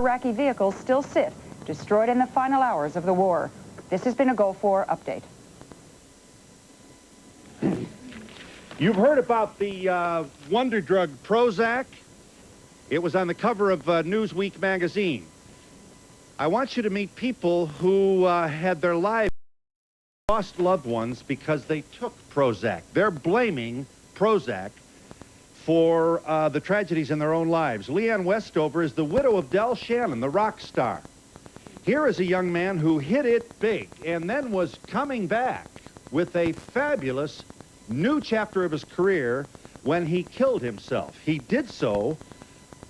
Iraqi vehicles still sit, destroyed in the final hours of the war. This has been a Gulf War update. You've heard about the wonder drug Prozac. It was on the cover of Newsweek magazine. I want you to meet people who had their lives lost loved ones because they took Prozac. They're blaming Prozac for the tragedies in their own lives. Leanne Westover is the widow of Del Shannon, the rock star. Here is a young man who hit it big and then was coming back with a fabulous new chapter of his career when he killed himself. He did so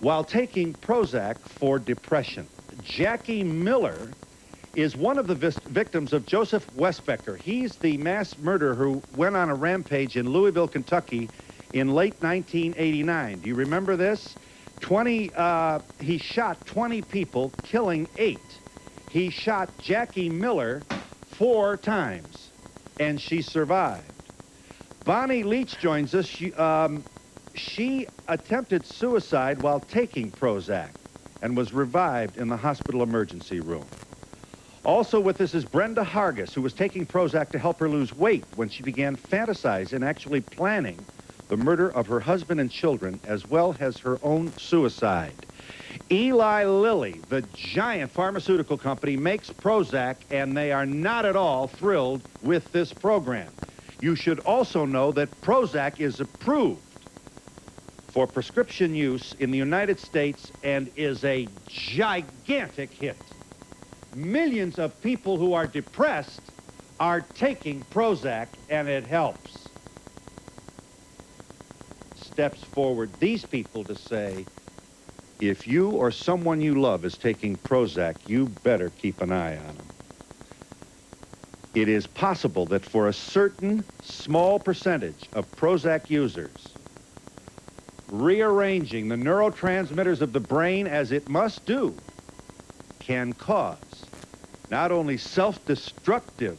while taking Prozac for depression. Jackie Miller is one of the victims of Joseph Westbecker. He's the mass murderer who went on a rampage in Louisville, Kentucky in late 1989. Do you remember this? He shot 20 people, killing 8. He shot Jackie Miller 4 times, and she survived. Bonnie Leach joins us. She attempted suicide while taking Prozac and was revived in the hospital emergency room. Also with us is Brenda Hargis, who was taking Prozac to help her lose weight when she began fantasizing and actually planning the murder of her husband and children, as well as her own suicide. Eli Lilly, the giant pharmaceutical company, makes Prozac, and they are not at all thrilled with this program. You should also know that Prozac is approved for prescription use in the United States and is a gigantic hit. Millions of people who are depressed are taking Prozac, and it helps. Steps forward these people to say, if you or someone you love is taking Prozac, you better keep an eye on them. It is possible that for a certain small percentage of Prozac users, rearranging the neurotransmitters of the brain as it must do can cause not only self-destructive,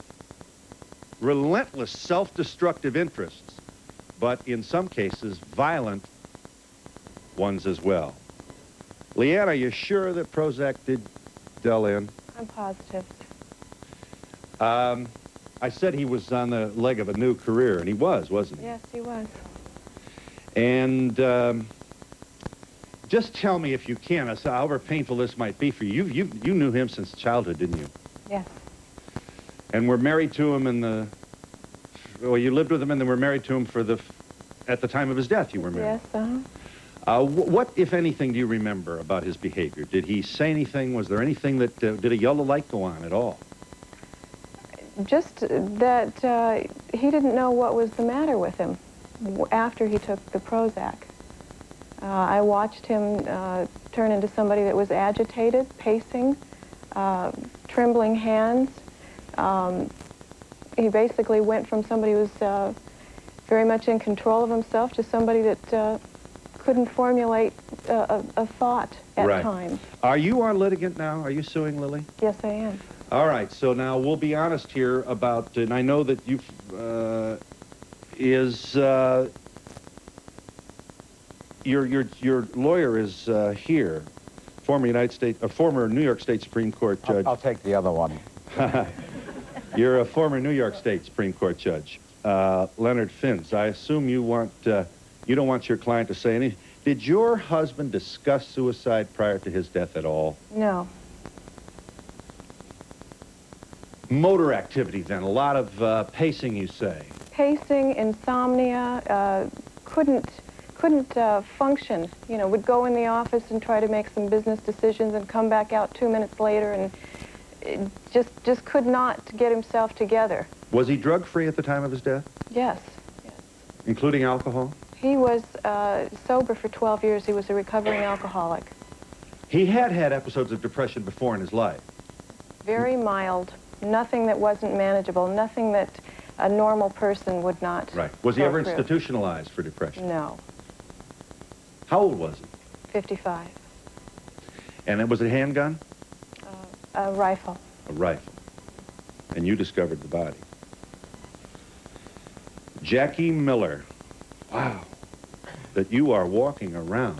relentless self-destructive interests, but in some cases violent ones as well. Leanne, are you sure that Prozac did Del in? I'm positive. I said he was on the leg of a new career, and he was, wasn't he? Yes, he was. And just tell me, if you can, however painful this might be for you. You knew him since childhood, didn't you? Yes. And were married to him well, you lived with him and then were married to him at the time of his death you were married? Yes, What, if anything, do you remember about his behavior? Did he say anything? Was there anything that, did a yellow light go on at all? Just that he didn't know what was the matter with him after he took the Prozac. I watched him turn into somebody that was agitated, pacing, trembling hands. He basically went from somebody who was very much in control of himself to somebody that couldn't formulate a thought at times. Are you our litigant now? Are you suing Lily? Yes, I am. All right, so now we'll be honest here about, and I know that you've, your lawyer is here, former New York State Supreme Court judge. I'll take the other one. You're a former New York State Supreme Court judge, Leonard Finns. I assume you don't want your client to say anything. Did your husband discuss suicide prior to his death at all? No. Motor activity, then. A lot of pacing, you say. Pacing, insomnia, couldn't function. You know, would go in the office and try to make some business decisions and come back out 2 minutes later and just could not get himself together. Was he drug-free at the time of his death? Yes. Yes. Including alcohol? He was sober for 12 years. He was a recovering alcoholic. He had episodes of depression before in his life? Very mild. Nothing that wasn't manageable. Nothing that a normal person would not. Right. Was he ever through. Institutionalized for depression? No. How old was he? 55. And it was a handgun? A rifle. A rifle. And you discovered the body. Jackie Miller. Wow. That you are walking around.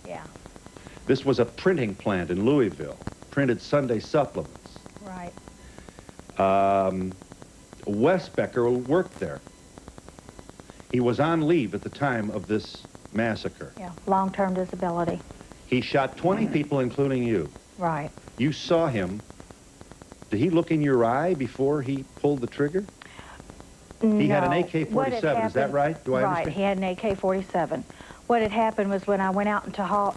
Yeah. This was a printing plant in Louisville, printed Sunday supplements. Right. Westbecker worked there. He was on leave at the time of this massacre. Yeah, long-term disability. He shot 20 people, including you. Right. You saw him. Did he look in your eye before he pulled the trigger? No. He had an AK-47, is that right? Do I right, understand? he had an AK-47. What had happened was when I went out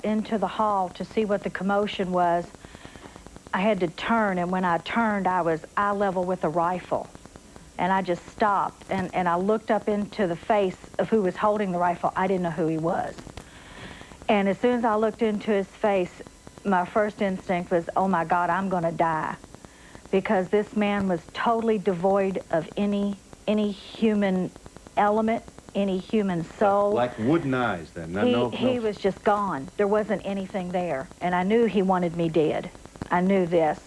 into the hall to see what the commotion was, I had to turn, and when I turned, I was eye level with a rifle. And I just stopped, and I looked up into the face of who was holding the rifle. I didn't know who he was. And as soon as I looked into his face, my first instinct was, oh my God, I'm gonna die. Because this man was totally devoid of any human element, any human soul. Like wooden eyes, then? He was just gone. There wasn't anything there. And I knew he wanted me dead. I knew this.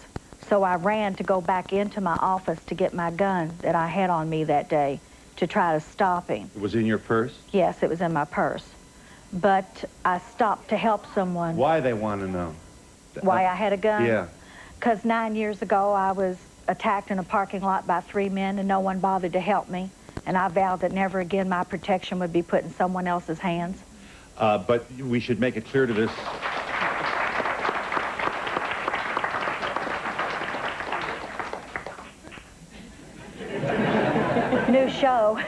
So I ran to go back into my office to get my gun that I had on me that day to try to stop him. It was in your purse? Yes, it was in my purse. But I stopped to help someone. Why, they want to know? Why I had a gun? Yeah. Because 9 years ago I was attacked in a parking lot by 3 men and no one bothered to help me. And I vowed that never again my protection would be put in someone else's hands. But we should make it clear to this. New show.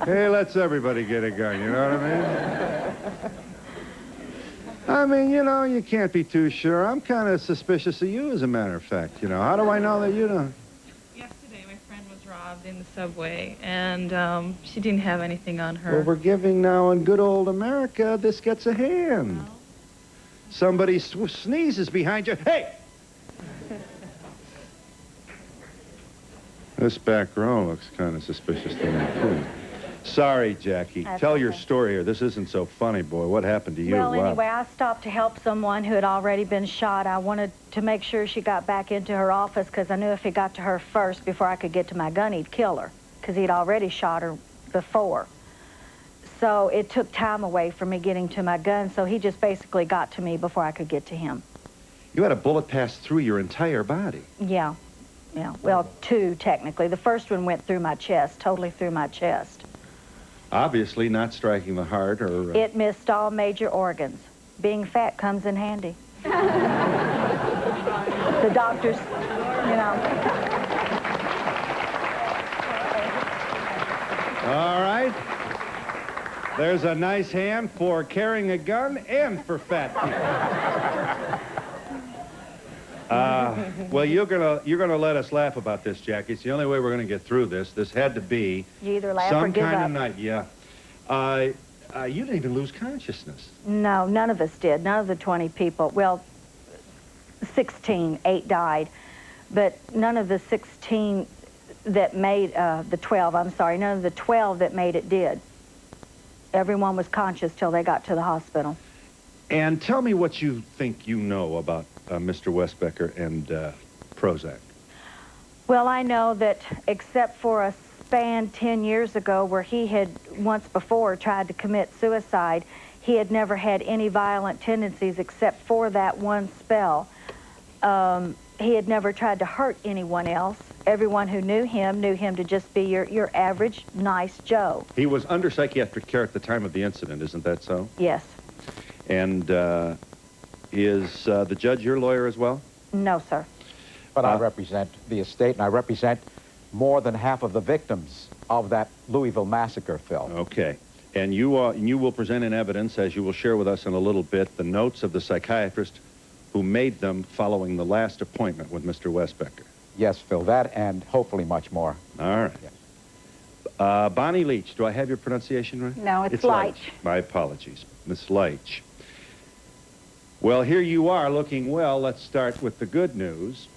Hey, let's everybody get a gun, you know what I mean? I mean, you know, you can't be too sure. I'm kind of suspicious of you, as a matter of fact, you know. How do I know that you don't? Yesterday, my friend was robbed in the subway, and she didn't have anything on her. Well, we're giving now in good old America, this gets a hand. No. Somebody sneezes behind you. Hey! This back row looks kind of suspicious to me, too. Sorry, Jackie. That's Tell your okay. story here. This isn't so funny, boy. What happened to you? Well, Wow. anyway, I stopped to help someone who had already been shot. I wanted to make sure she got back into her office because I knew if he got to her first before I could get to my gun, he'd kill her because he'd already shot her before. So it took time away from me getting to my gun, so he just basically got to me before I could get to him. You had a bullet pass through your entire body. Yeah, yeah. Well, 2, technically. The first one went through my chest, totally through my chest. Obviously not striking the heart or... It missed all major organs. Being fat comes in handy. The doctors, you know. All right. There's a nice hand for carrying a gun and for fat people. Well, you're gonna let us laugh about this, Jackie. It's the only way we're gonna get through this. This had to be You either laugh or some give kind up. of night. Yeah. You didn't even lose consciousness. No, none of us did. None of the 20 people. Well, 16, 8 died. But none of the 16 that made, the 12, I'm sorry, none of the 12 that made it did. Everyone was conscious till they got to the hospital. And tell me what you think you know about Mr. Westbecker and Prozac. Well, I know that except for a span 10 years ago where he had once before tried to commit suicide, he had never had any violent tendencies except for that one spell. He had never tried to hurt anyone else. Everyone who knew him to just be your average, nice Joe. He was under psychiatric care at the time of the incident, isn't that so? Yes. And is the judge your lawyer as well? No, sir. But I represent the estate, and I represent more than half of the victims of that Louisville massacre, Phil. Okay. And you will present in evidence, as you will share with us in a little bit, the notes of the psychiatrist who made them following the last appointment with Mr. Westbecker. Yes, Phil, that and hopefully much more. All right. Yes. Bonnie Leach, do I have your pronunciation right? No, it's Leach. My apologies. Miss Leach. Well, here you are looking well. Let's start with the good news.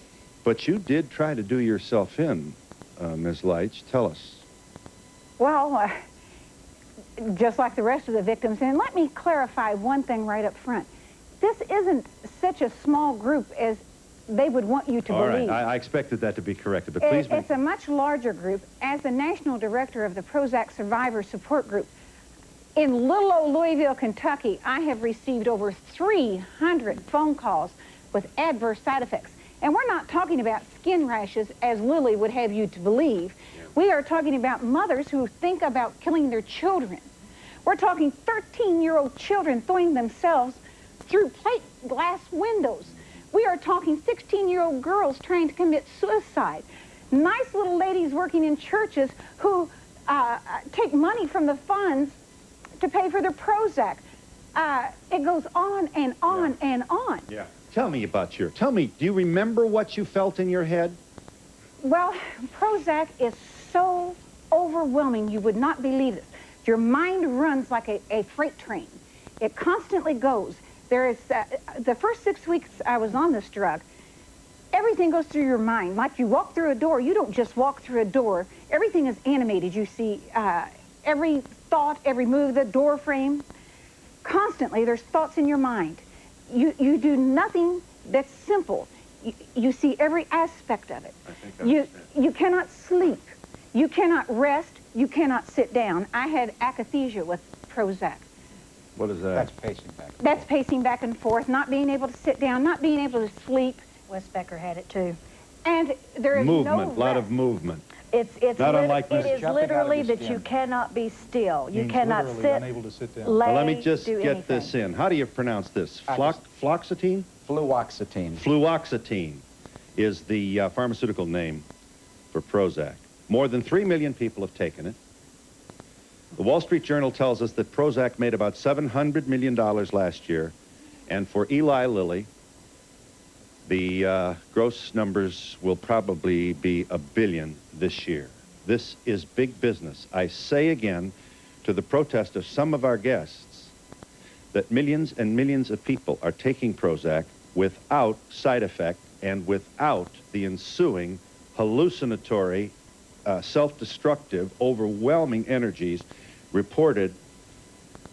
But you did try to do yourself in, Ms. Leach. Tell us. Well, just like the rest of the victims, and let me clarify one thing right up front. This isn't such a small group as they would want you to believe. All right, I expected that to be corrected, but please... It's a much larger group. As the national director of the Prozac Survivor Support Group, In little old Louisville, Kentucky, I have received over 300 phone calls with adverse side effects. And we're not talking about skin rashes, as Lily would have you to believe. We are talking about mothers who think about killing their children. We're talking 13-year-old children throwing themselves through plate glass windows. We are talking 16-year-old girls trying to commit suicide. Nice little ladies working in churches who take money from the funds to pay for their Prozac. It goes on and on and on. Yeah. Tell me, do you remember what you felt in your head? Well, Prozac is so overwhelming, you would not believe it. Your mind runs like a freight train. It constantly goes. There is, the first 6 weeks I was on this drug, everything goes through your mind. Like you walk through a door, you don't just walk through a door. Everything is animated. You see every thought, every move, the door frame. Constantly, there's thoughts in your mind. You do nothing that's simple. You see every aspect of it. You cannot sleep. You cannot rest. You cannot sit down. I had akathisia with Prozac. What is that? That's pacing back. That's pacing back and forth, not being able to sit down, not being able to sleep. Wes Becker had it too. And there is movement, no lot rest. of movement. It's Not unlike it is jumping out of literally your that skin. you cannot be still. You Means cannot literally sit, unable to sit down. lay, Well, let me just do get this anything. in. How do you pronounce this? Fluoxetine? Fluoxetine. Fluoxetine is the pharmaceutical name for Prozac. More than 3 million people have taken it. The Wall Street Journal tells us that Prozac made about $700 million last year. And for Eli Lilly, the gross numbers will probably be $1 billion this year. This is big business. I say again, to the protest of some of our guests, that millions and millions of people are taking Prozac without side effect and without the ensuing hallucinatory, self-destructive, overwhelming energies reported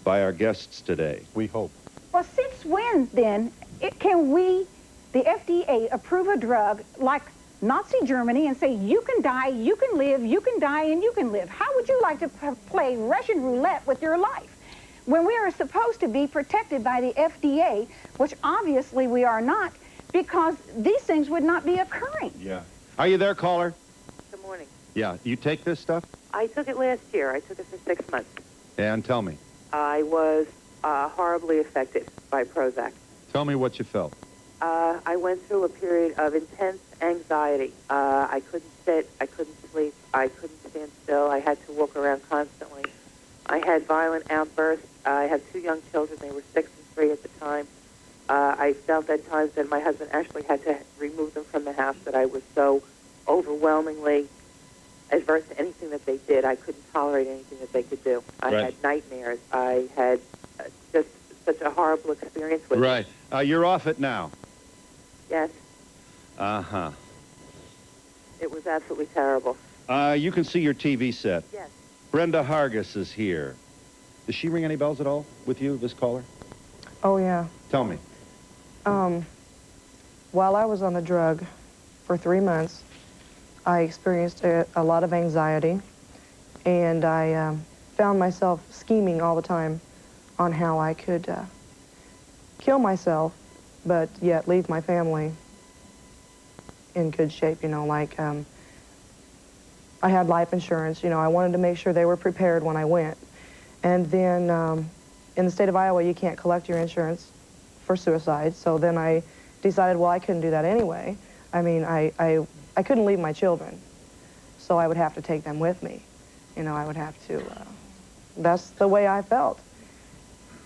by our guests today. We hope. Well, since when, then, can we, the FDA, approve a drug like Nazi Germany and say, you can die, you can live, you can die, and you can live? How would you like to play Russian roulette with your life when we are supposed to be protected by the FDA, which obviously we are not, because these things would not be occurring? Yeah. Are you there, caller? Good morning. Yeah. You take this stuff? I took it last year. I took it for 6 months. And tell me. I was horribly affected by Prozac. Tell me what you felt. I went through a period of intense anxiety. I couldn't sit. I couldn't sleep. I couldn't stand still. I had to walk around constantly. I had violent outbursts. I had 2 young children. They were 6 and 3 at the time. I felt at times that my husband actually had to remove them from the house, that I was so overwhelmingly adverse to anything that they did. I couldn't tolerate anything that they could do. I had nightmares. I had just such a horrible experience with it. Right. You're off it now. Yes. Uh-huh. It was absolutely terrible. You can see your TV set. Yes. Brenda Hargis is here. Does she ring any bells at all with you, this caller? Oh, yeah. Tell me. While I was on the drug for 3 months, I experienced a lot of anxiety, and I found myself scheming all the time on how I could kill myself, but yet leave my family in good shape, you know, like I had life insurance, you know, I wanted to make sure they were prepared when I went. And then in the state of Iowa, you can't collect your insurance for suicide, so then I decided, well, I couldn't do that anyway. I mean, I couldn't leave my children, so I would have to take them with me. You know, I would have to, that's the way I felt.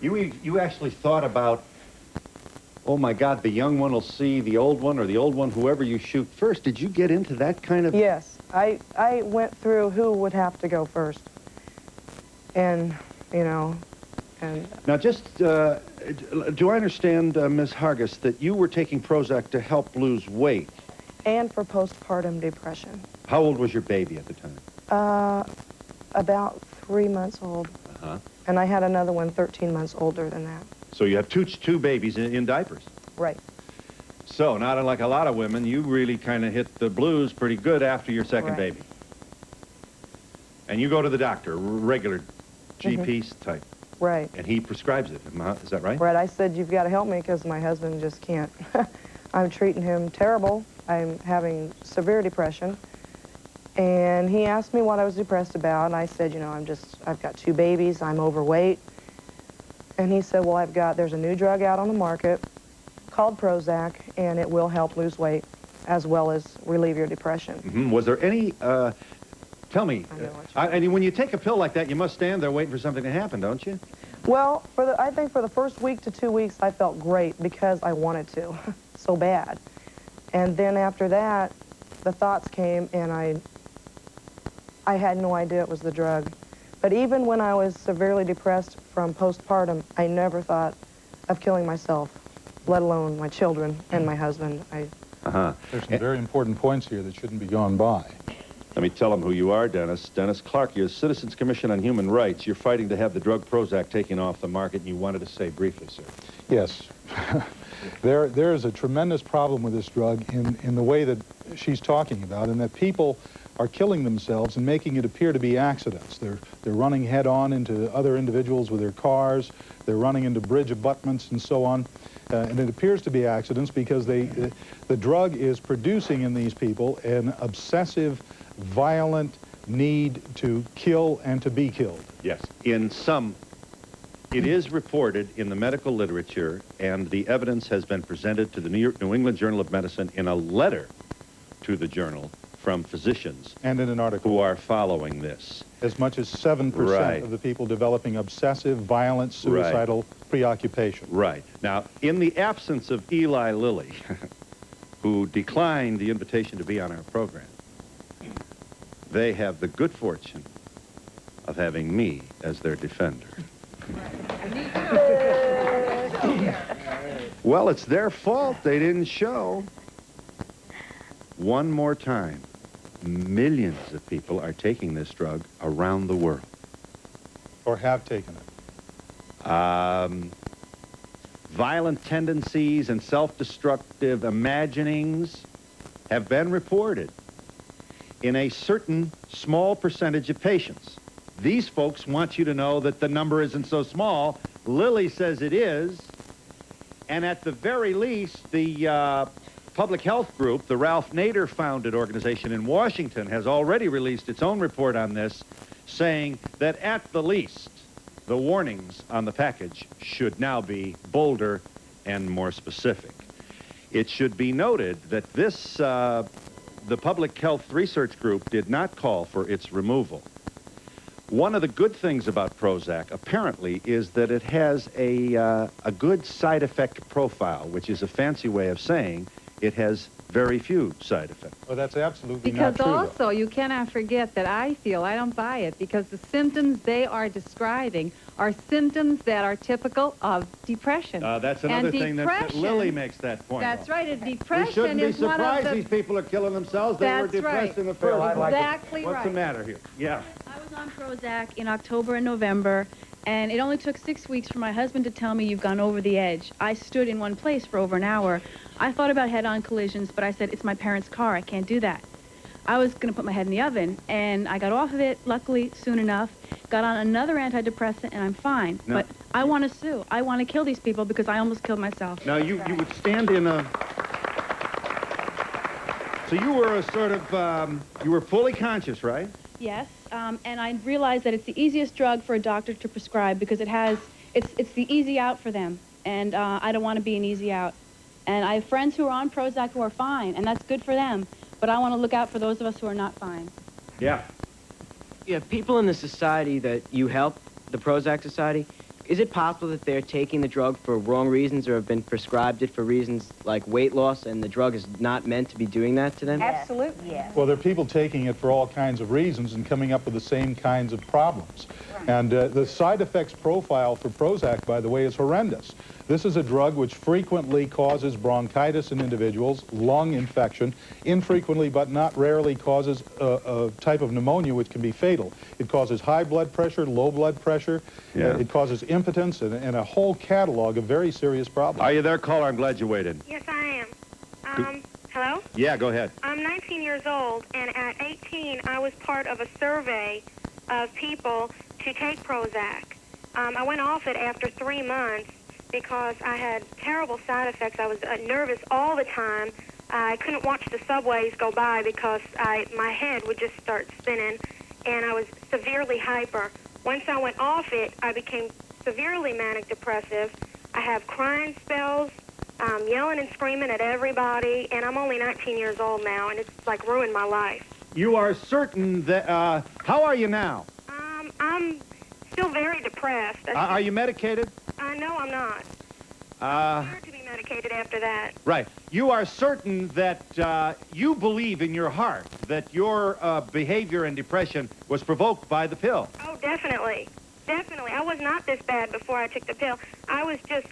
You actually thought about, oh my God, the young one will see the old one, or the old one, whoever you shoot first. Did you get into that kind of... Yes, I went through who would have to go first. And, you know, and... Now, just, do I understand, Ms. Hargis, that you were taking Prozac to help lose weight? And for postpartum depression. How old was your baby at the time? About 3 months old. Uh-huh. And I had another one 13 months older than that. So you have two babies in diapers. Right. So, not unlike a lot of women, you really kind of hit the blues pretty good after your second baby. And you go to the doctor, regular GP type. Right. And he prescribes it. Is that right? Right. I said, you've got to help me because my husband just can't. I'm treating him terrible. I'm having severe depression. And he asked me what I was depressed about, and I said, you know, I've got 2 babies, I'm overweight. And he said, well, there's a new drug out on the market called Prozac, and it will help lose weight as well as relieve your depression. Mm-hmm. Was there any, tell me, and when you take a pill like that, you must stand there waiting for something to happen, don't you? Well, I think for the first week to 2 weeks, I felt great because I wanted to so bad. And then after that, the thoughts came, and I had no idea it was the drug. But even when I was severely depressed from postpartum, I never thought of killing myself, let alone my children and my husband. There's some very important points here that shouldn't be gone by. Let me tell them who you are, Dennis. Dennis Clark, you're Citizens Commission on Human Rights. You're fighting to have the drug Prozac taken off the market, and you wanted to say briefly, sir. Yes. There is a tremendous problem with this drug in the way that she's talking about, and that people are killing themselves and making it appear to be accidents. They're running head-on into other individuals with their cars. They're running into bridge abutments and so on. And it appears to be accidents because the drug is producing in these people an obsessive, violent need to kill and to be killed. Yes. It is reported in the medical literature, and the evidence has been presented to the New England Journal of Medicine in a letter to the journal from physicians. And in an article. Who are following this. As much as 7% of the people developing obsessive, violent, suicidal preoccupation. Right. Now, in the absence of Eli Lilly, who declined the invitation to be on our program, they have the good fortune of having me as their defender. Well, it's their fault they didn't show. One more time, millions of people are taking this drug around the world. Or have taken it. Violent tendencies and self-destructive imaginings have been reported in a certain small percentage of patients. These folks want you to know that the number isn't so small. Lilly says it is. And at the very least, the public health group, the Ralph Nader-founded organization in Washington, has already released its own report on this, saying that at the least, the warnings on the package should now be bolder and more specific. It should be noted that this, the Public Health Research Group did not call for its removal. One of the good things about Prozac, apparently, is that it has a good side effect profile, which is a fancy way of saying it has very few side effects. Well, that's absolutely not true. Because also, you cannot forget that I don't buy it, because the symptoms they are describing are symptoms that are typical of depression. That's another thing that Lilly makes that point. That's right. And depression we shouldn't be is one of surprised the... these people are killing themselves. They were depressed in the first. Exactly right. What's the matter here? Yeah. I was on Prozac in October and November, and it only took 6 weeks for my husband to tell me you've gone over the edge. I stood in one place for over an hour. I thought about head-on collisions, but I said, it's my parents' car. I can't do that. I was going to put my head in the oven, and I got off of it, luckily, soon enough, got on another antidepressant, and I'm fine. No. But I want to sue. I want to kill these people because I almost killed myself. Now, you would stand in a... So you were a sort of, you were fully conscious, right? Yes, and I realized that it's the easiest drug for a doctor to prescribe because it's the easy out for them, and I don't want to be an easy out. And I have friends who are on Prozac who are fine, and that's good for them, but I want to look out for those of us who are not fine. Yeah. Yeah, people in the society that you help, the Prozac Society, is it possible that they're taking the drug for wrong reasons or have been prescribed it for reasons like weight loss, and the drug is not meant to be doing that to them? Absolutely, yes. Well, there are people taking it for all kinds of reasons and coming up with the same kinds of problems. Right. And the side effects profile for Prozac, by the way, is horrendous. This is a drug which frequently causes bronchitis in individuals, lung infection, infrequently but not rarely causes a type of pneumonia which can be fatal. It causes high blood pressure, low blood pressure, it causes impotence, and a whole catalog of very serious problems. Are you there, caller? I'm glad you waited. Yes, I am. Hello? Yeah, go ahead. I'm 19 years old, and at 18, I was part of a survey of people to take Prozac. I went off it after 3 months because I had terrible side effects. I was nervous all the time. I couldn't watch the subways go by because my head would just start spinning, and I was severely hyper. Once I went off it, I became severely manic depressive. I have crying spells, yelling and screaming at everybody, and I'm only 19 years old now, and it's like ruined my life. You are certain that, how are you now? I'm still very depressed. Are you medicated? No, I'm not. I'm scared to be medicated after that. Right. You are certain that you believe in your heart that your behavior and depression was provoked by the pill. Oh, definitely. Definitely. I was not this bad before I took the pill. I was just,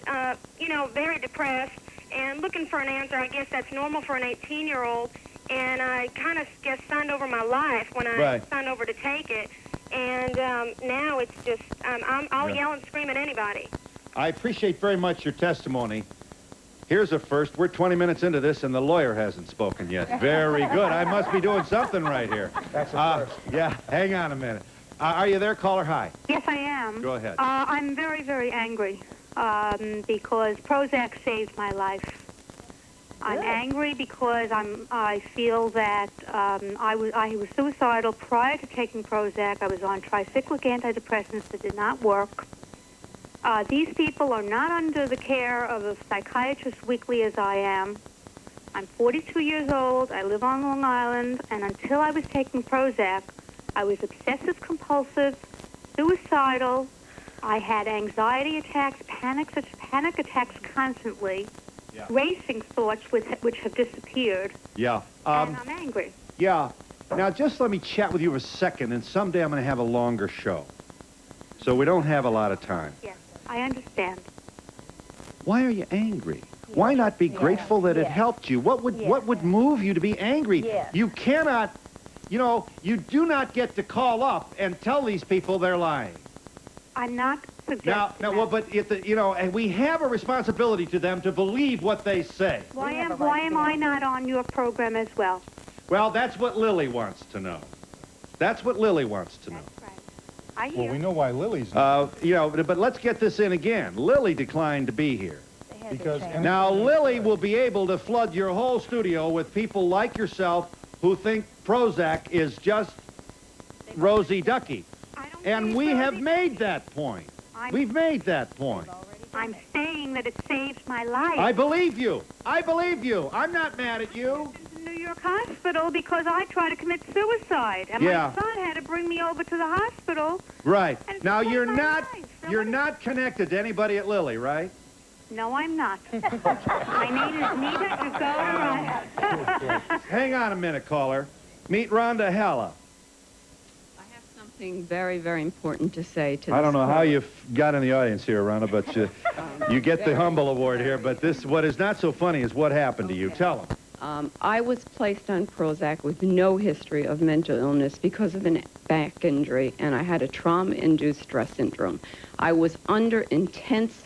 you know, very depressed and looking for an answer. I guess that's normal for an 18-year-old. And I kind of just signed over my life when I signed over to take it. And now it's just, I'll yell and scream at anybody. I appreciate very much your testimony. Here's a first. We're 20 minutes into this, and the lawyer hasn't spoken yet. Very good. I must be doing something right here. That's a first. Yeah, hang on a minute. Are you there, caller? Hi. Yes, I am. Go ahead. I'm very, very angry because Prozac saved my life. I'm angry because I feel that I was suicidal prior to taking Prozac. I was on tricyclic antidepressants that did not work. These people are not under the care of a psychiatrist weekly as I am. I'm 42 years old. I live on Long Island, and until I was taking Prozac, I was obsessive-compulsive, suicidal. I had anxiety attacks, panic attacks constantly. Yeah. Racing thoughts which have disappeared. Yeah. And I'm angry. Yeah. Now, just let me chat with you for a second, and someday I'm going to have a longer show. So we don't have a lot of time. Yes, I understand. Why are you angry? Why not be grateful that it helped you? What would move you to be angry? You cannot, you know, you do not get to call up and tell these people they're lying. I'm not suggesting Now, well, but you know, and we have a responsibility to them to believe what they say. Why am I not on your program as well? Well, that's what Lily wants to know. That's what Lily wants to know. That's right. I hear. Well, we know why Lily's not. You know, but let's get this in again. Lily declined to be here. Because Now, Lily will be able to flood your whole studio with people like yourself who think Prozac is just rosy ducky. And we have made that point. We've made that point. I'm saying that it saved my life. I believe you. I believe you. I'm not mad at you. In New York Hospital because I tried to commit suicide. And my son had to bring me over to the hospital. Right. Now, you're not connected to anybody at Lilly, right? No, I'm not. I needed to go to Hang on a minute, caller. Meet Rhonda Hella. Something very, very important to say to this I don't know how caller. you've got in the audience here, Rhonda, but you get the humble award here. But what is not so funny is what happened to you. Tell them. I was placed on Prozac with no history of mental illness because of an back injury, and I had a trauma-induced stress syndrome. I was under intense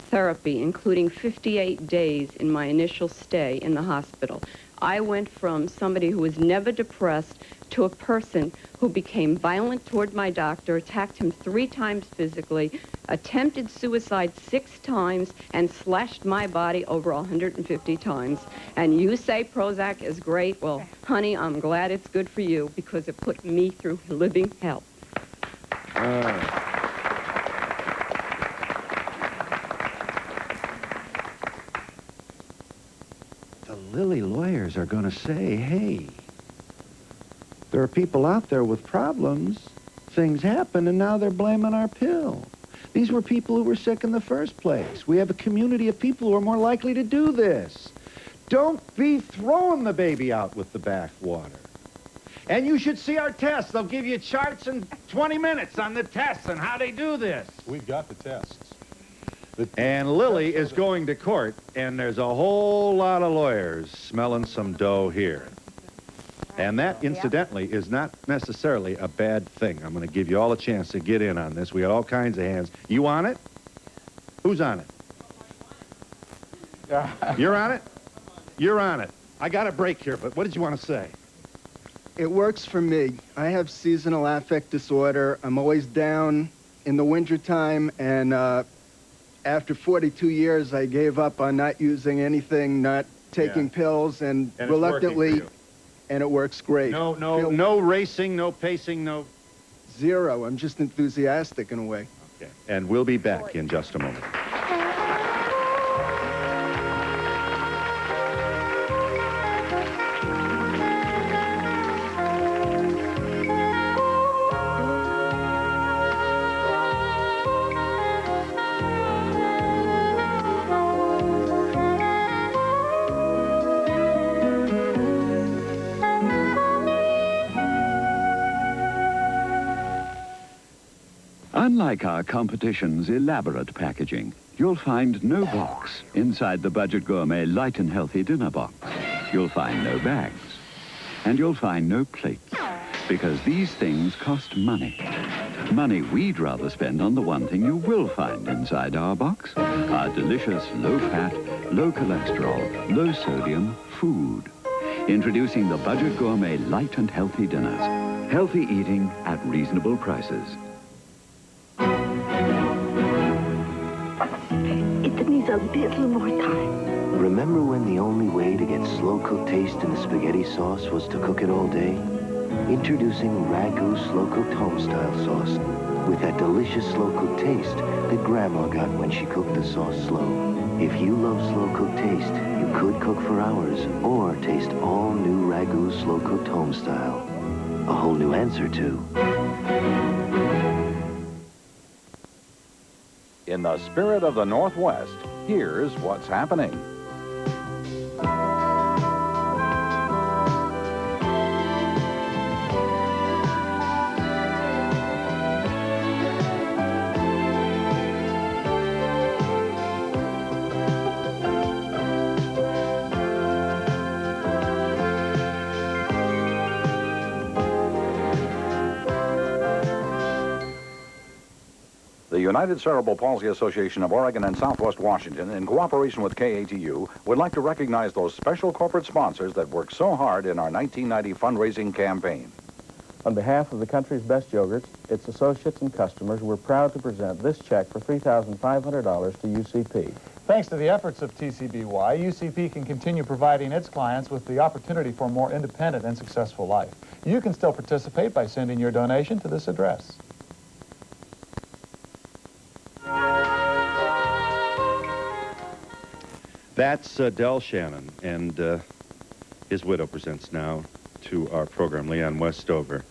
therapy, including 58 days in my initial stay in the hospital. I went from somebody who was never depressed to a person who became violent toward my doctor, attacked him 3 times physically, attempted suicide 6 times, and slashed my body over 150 times. And you say Prozac is great. Well, honey, I'm glad it's good for you because it put me through living hell. The Lilly lawyers are going to say, hey, there are people out there with problems. Things happen, and now they're blaming our pill. These were people who were sick in the first place. We have a community of people who are more likely to do this. Don't be throwing the baby out with the bathwater. And you should see our tests. They'll give you charts in 20 minutes on the tests and how they do this. We've got the tests. And Lily is going to court, and there's a whole lot of lawyers smelling some dough here. And that, incidentally, is not necessarily a bad thing. I'm going to give you all a chance to get in on this. We got all kinds of hands. You on it? Who's on it? You're on it? You're on it. I got a break here, but what did you want to say? It works for me. I have seasonal affect disorder. I'm always down, in the wintertime, and after 42 years, I gave up on not using anything, not taking pills, and And it's reluctantly, working for you. and it works great. No racing, no pacing, no... Zero. I'm just enthusiastic in a way. Okay. And we'll be back in just a moment. Unlike our competition's elaborate packaging, you'll find no box inside the Budget Gourmet Light and Healthy Dinner Box. You'll find no bags. And you'll find no plates, because these things cost money. Money we'd rather spend on the one thing you will find inside our box, our delicious low-fat, low-cholesterol, low-sodium food. Introducing the Budget Gourmet Light and Healthy Dinners. Healthy eating at reasonable prices. It needs a little more time. Remember when the only way to get slow-cooked taste in the spaghetti sauce was to cook it all day? Introducing Ragu slow-cooked home-style sauce with that delicious slow-cooked taste that Grandma got when she cooked the sauce slow. If you love slow-cooked taste, you could cook for hours or taste all new Ragu slow-cooked home-style. A whole new answer to... In the spirit of the Northwest, here's what's happening. The United Cerebral Palsy Association of Oregon and Southwest Washington, in cooperation with KATU, would like to recognize those special corporate sponsors that worked so hard in our 1990 fundraising campaign. On behalf of the country's best yogurts, its associates and customers, we're proud to present this check for $3,500 to UCP. Thanks to the efforts of TCBY, UCP can continue providing its clients with the opportunity for a more independent and successful life. You can still participate by sending your donation to this address. That's Del Shannon, and his widow presents now to our program, Leon Westover.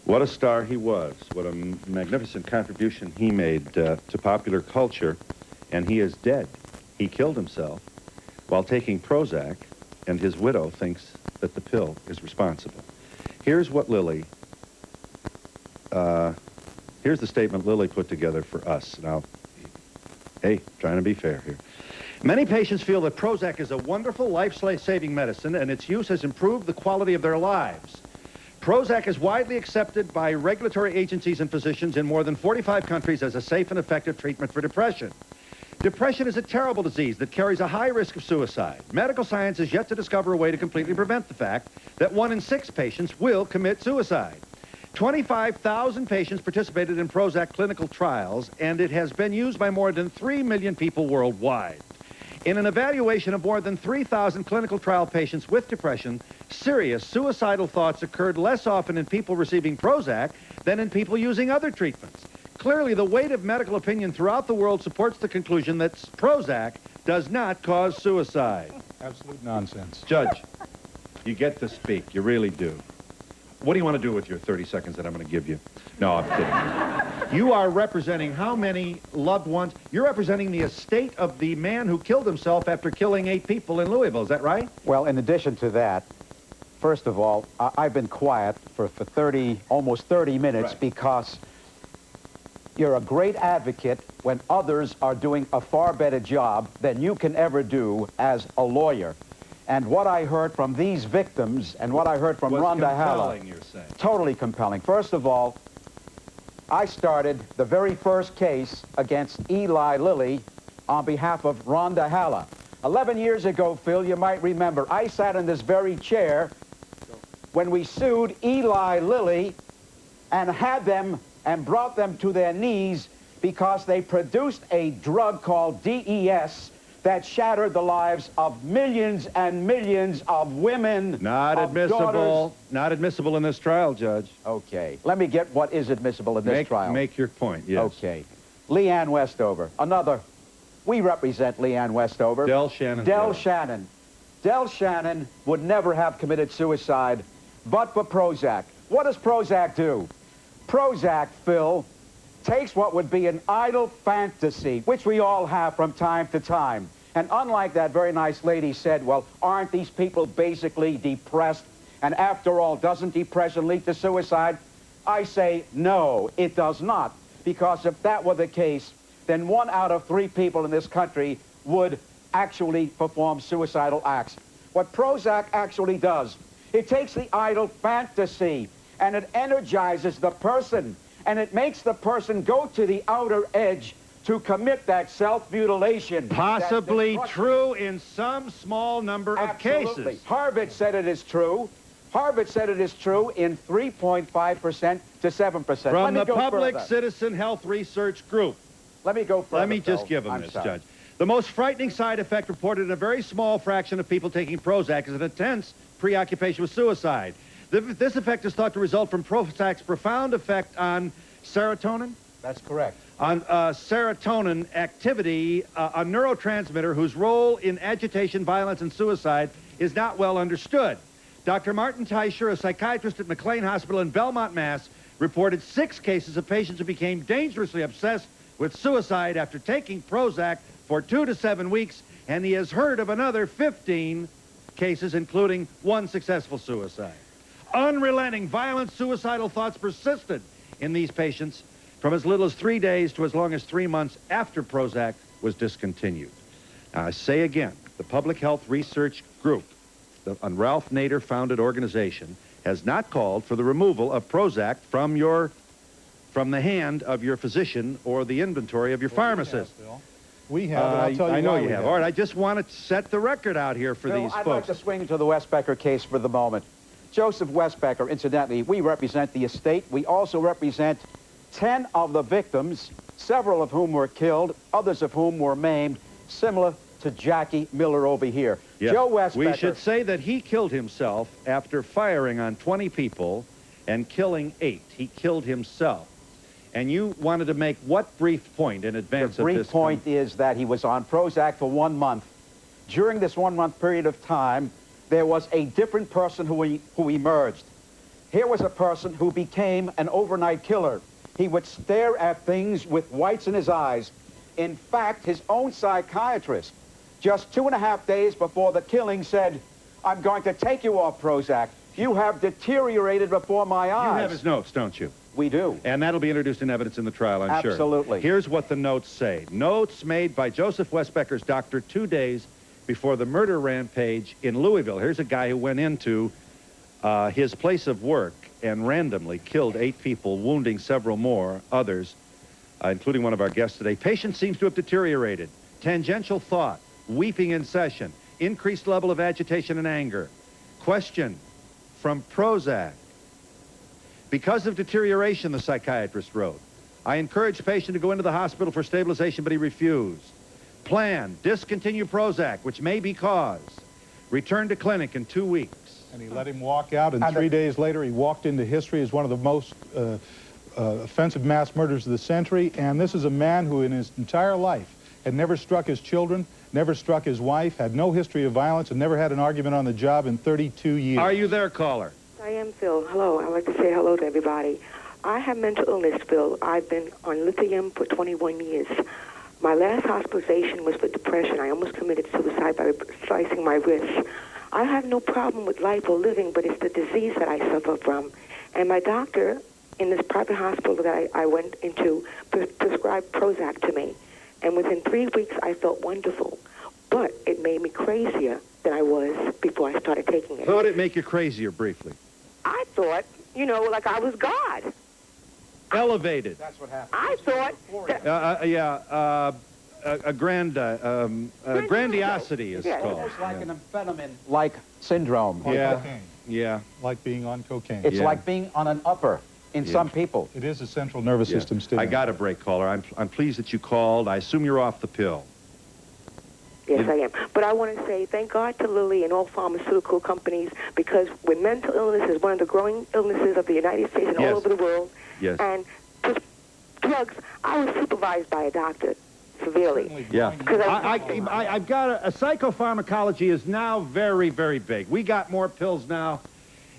What a star he was. What a magnificent contribution he made to popular culture, and he is dead. He killed himself while taking Prozac, and his widow thinks that the pill is responsible. Here's what Lily, here's the statement Lily put together for us. Now, hey, trying to be fair here. Many patients feel that Prozac is a wonderful life-saving medicine, and its use has improved the quality of their lives. Prozac is widely accepted by regulatory agencies and physicians in more than 45 countries as a safe and effective treatment for depression. Depression is a terrible disease that carries a high risk of suicide. Medical science has yet to discover a way to completely prevent the fact that 1 in 6 patients will commit suicide. 25,000 patients participated in Prozac clinical trials, and it has been used by more than 3 million people worldwide. In an evaluation of more than 3,000 clinical trial patients with depression, serious suicidal thoughts occurred less often in people receiving Prozac than in people using other treatments. Clearly, the weight of medical opinion throughout the world supports the conclusion that Prozac does not cause suicide. Absolute nonsense. Judge, you get to speak. You really do. What do you want to do with your 30 seconds that I'm going to give you? No, I'm kidding. You are representing how many loved ones? You're representing the estate of the man who killed himself after killing 8 people in Louisville. Is that right? Well, in addition to that, first of all, I've been quiet for almost 30 minutes because you're a great advocate when others are doing a far better job than you can ever do as a lawyer. And what I heard from these victims and what I heard from Rhonda Halla, you're saying. Totally compelling. First of all, I started the very first case against Eli Lilly on behalf of Rhonda Halla. 11 years ago, Phil, you might remember, I sat in this very chair when we sued Eli Lilly and had them and brought them to their knees because they produced a drug called DES that shattered the lives of millions and millions of women. Not admissible. Not admissible in this trial, Judge. Okay. Let me get what is admissible in this trial. Make your point, yes. Okay. Leanne Westover. Another. We represent Leanne Westover. Del Shannon. Del Shannon. Del Shannon would never have committed suicide but for Prozac. What does Prozac do? Prozac, Phil, takes what would be an idle fantasy, which we all have from time to time. And unlike that very nice lady said, well, aren't these people basically depressed? And after all, doesn't depression lead to suicide? I say, no, it does not. Because if that were the case, then 1 out of 3 people in this country would actually perform suicidal acts. What Prozac actually does, it takes the idle fantasy and it energizes the person, and it makes the person go to the outer edge to commit that self-mutilation. Possibly true in some small number of cases. Harvard said it is true. Harvard said it is true in 3.5% to 7%. From the Public Citizen Health Research Group. Let me go further. Let me just give them this, Judge. The most frightening side effect reported in a very small fraction of people taking Prozac is an intense preoccupation with suicide. This effect is thought to result from Prozac's profound effect on serotonin. That's correct. On serotonin activity, a neurotransmitter whose role in agitation, violence, and suicide is not well understood. Dr. Martin Teicher, a psychiatrist at McLean Hospital in Belmont, Mass., reported 6 cases of patients who became dangerously obsessed with suicide after taking Prozac for 2 to 7 weeks, and he has heard of another 15 cases, including 1 successful suicide. Unrelenting, violent, suicidal thoughts persisted in these patients from as little as 3 days to as long as 3 months after Prozac was discontinued. Now, I say again, the Public Health Research Group, the Ralph Nader-founded organization, has not called for the removal of Prozac from the hand of your physician or the inventory of your pharmacist. We have, and I'll tell you I know why you we have. All right, I just want to set the record out here for Bill, these I'd folks. like to swing to the Westbecker case for the moment. Joseph Westbecker, incidentally, we represent the estate. We also represent 10 of the victims, several of whom were killed, others of whom were maimed, similar to Jackie Miller over here. Yeah. Joe Westbecker... We should say that he killed himself after firing on 20 people and killing 8. He killed himself. And you wanted to make what brief point in advance of this? The brief point is that he was on Prozac for 1 month. During this 1 month period of time, there was a different person who emerged. Here was a person who became an overnight killer. He would stare at things with whites in his eyes. In fact, his own psychiatrist, just 2.5 days before the killing, said, "I'm going to take you off Prozac. You have deteriorated before my eyes." You have his notes, don't you? We do. And that'll be introduced in evidence in the trial, I'm sure. Absolutely. Here's what the notes say. Notes made by Joseph Westbecker's doctor 2 days before the murder rampage in Louisville. Here's a guy who went into his place of work and randomly killed 8 people, wounding several more others, including one of our guests today. Patient seems to have deteriorated. Tangential thought, weeping in session, increased level of agitation and anger. Question from Prozac. Because of deterioration, the psychiatrist wrote, I encouraged patient to go into the hospital for stabilization, but he refused. Plan, discontinue Prozac, which may be cause. Return to clinic in 2 weeks. And he let him walk out, and 3 days later he walked into history as one of the most offensive mass murders of the century. And this is a man who in his entire life had never struck his children, never struck his wife, had no history of violence, and never had an argument on the job in 32 years. Are you there, caller? I am, Phil. Hello. I'd like to say hello to everybody. I have mental illness, Phil. I've been on lithium for 21 years. My last hospitalization was for depression. I almost committed suicide by slicing my wrists. I have no problem with life or living, but it's the disease that I suffer from. And my doctor in this private hospital that I went into prescribed Prozac to me. And within 3 weeks, I felt wonderful. But it made me crazier than I was before I started taking it. How did it make you crazier, briefly? I thought, you know, like I was God. Elevated. That's what happened. I thought that... grandiosity is called. Almost like an amphetamine-like syndrome. Like Yeah, cocaine. yeah. Like being on cocaine. It's like being on an upper. in some people. It is a central nervous system stimulant. I got a break, caller. I'm pleased that you called. I assume you're off the pill. Yes, I am. But I want to say thank God to Lilly and all pharmaceutical companies, because when mental illness is one of the growing illnesses of the United States and all over the world, and drugs, I was supervised by a doctor severely. Yeah. I've got a psychopharmacology is now very, very big. We got more pills now.